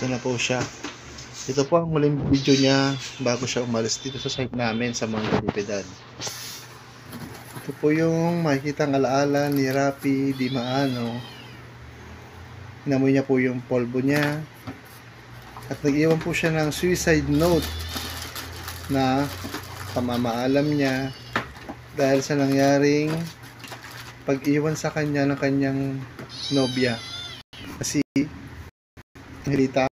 Ito na po siya. Ito po ang huling video niya bago siya umalis dito sa site namin sa Mga Natividad. Ito po yung makikita ang alaala ni Rapi Di Maano. Inamoy niya po yung polvo niya. At nag-iwan po siya ng suicide note na pamamaalam niya dahil sa nangyaring pag-iwan sa kanya ng kanyang nobya. Kasi Angelita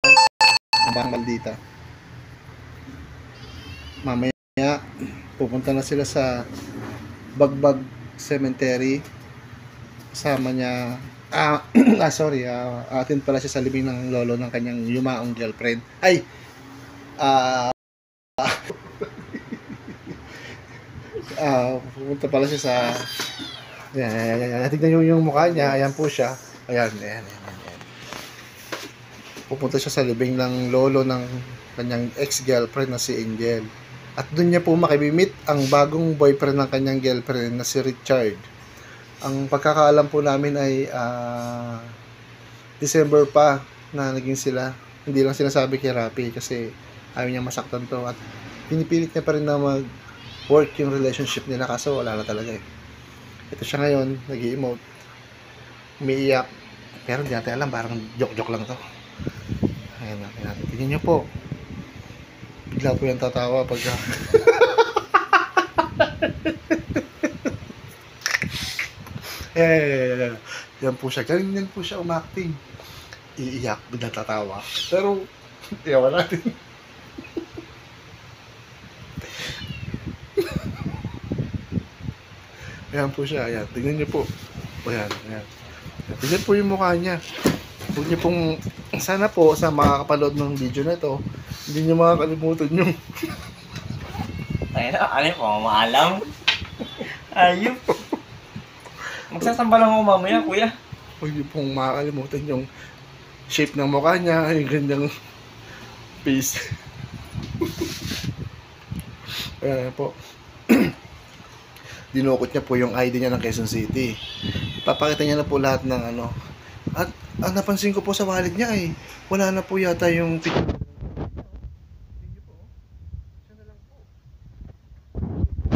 ang bang maldita. Mamaya pupunta na sila sa Bagbag Cemetery. Kasama niya atin pala siya sa libing ng lolo ng kanyang yumaong girlfriend. Pupunta pala siya sa tignan nyo yung mukha niya. Ayan po siya. Ayan. Pupunta siya sa libing ng lolo ng kanyang ex-girlfriend na si Angel. At doon niya po makibimit ang bagong boyfriend ng kanyang girlfriend na si Richard. Ang pagkakaalam po namin ay December pa na naging sila. Hindi lang sinasabi kay Rapi kasi ayaw niya masaktan to. At pinipilit niya pa rin na mag-work yung relationship nila kaso wala na talaga eh. Ito siya ngayon, nag-i-emote. Umiiyak. Pero hindi natin alam, parang joke-joke lang to. Ayan natin. Tingnan nyo po. Bigla po yung tatawa pagka yan po siya. Ganyan po siya umacting. Iiyak, bigla tatawa. Pero, iyawan natin. Ayan po siya. Ayan. Tingnan nyo po. Ayan. Tingnan po yung mukha niya. Huwag niyo pong, sana po sa makakapanood ng video na ito, hindi niyo makakalimutan yung ano po, maalam? Ayun. Magsasamba lang ako mamaya, kuya. Huwag niyo pong makakalimutan yung shape ng mukha niya, yung ganyang face. Ayan po. Dinukot niya po yung ID niya ng Quezon City. Papakita niya na po lahat ng ano. At ang napansin ko po sa wallet niya ay wala na po yata yung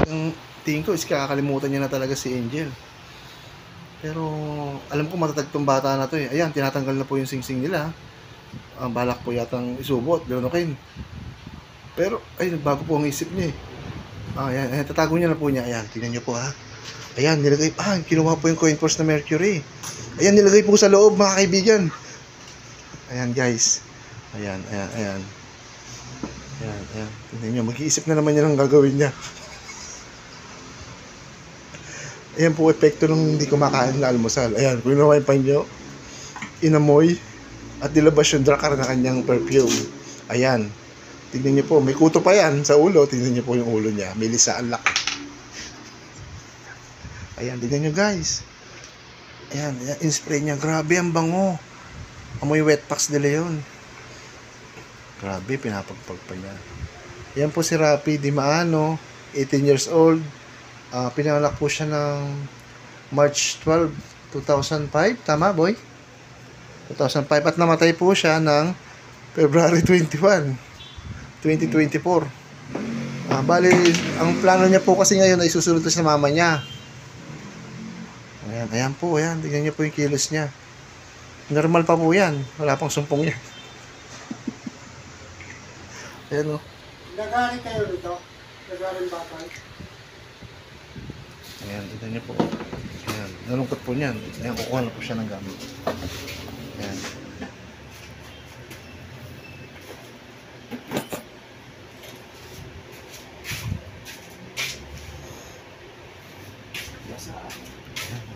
ang tingin ko is kakalimutan niya na talaga si Angel. Pero alam ko matatag tong bata na to eh. Ayan, tinatanggal na po yung singsing nila. Ang balak po yatang isubot, binunukin. Pero ay nagbago po ang isip niya eh. Ayan, tatago niya na po niya. Ayan, tingnan niyo po ha. Ayan, nilagay pa. Kinuha po yung coin purse na Mercury. Ayan, nilagay po sa loob mga kaibigan. Ayan guys. Ayan. Tingnan nyo, mag-iisip na naman niya ng gagawin niya. Ayan po epekto nung hindi kumakain na almusal. Ayan, kung nawain pa nyo, inamoy at nilabas yung drakar na kanyang perfume. Ayan. Tingnan nyo po, may kuto pa yan sa ulo. Tingnan nyo po yung ulo niya. May lisaan laki. Ayan, tingnan nyo guys. Ayan, in-spray niya. Grabe, ang bango. Amoy wet packs nila yun. Grabe, pinapagpag pa niya. Ayan po si Rapi Di Maano, 18 years old. Pinanganak po siya ng March 12, 2005. Tama, boy? 2005. At namatay po siya ng February 21, 2024. Bali, ang plano niya po kasi ngayon ay susunod sa mama niya. Ayan po, ayan. Tingnan niyo po yung kilos niya. Normal pa po yan. Wala pang sumpong yan. Ayan o. Nagaling kayo nito? Nagaling bakal? Ayan, tingnan niyo po. Ayan, nalungkot po niyan. Ayan, kukuha na po siya ng gamit. Ayan.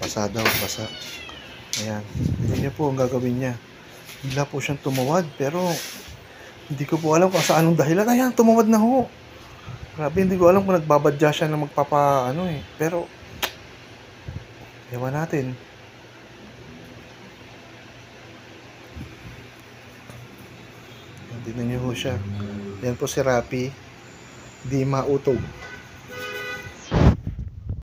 Basa daw, basa. Ayan. Tingnan niyo po ang gagawin niya. Bigla po siyang tumawad, pero hindi ko po alam kung sa anong dahilan. Ayan, tumawad na ho. Grabe, hindi ko alam kung nagbabadya siya na pero ewan natin. Tingnan niyo ho siya. Yan po si Rapi Di Mautog.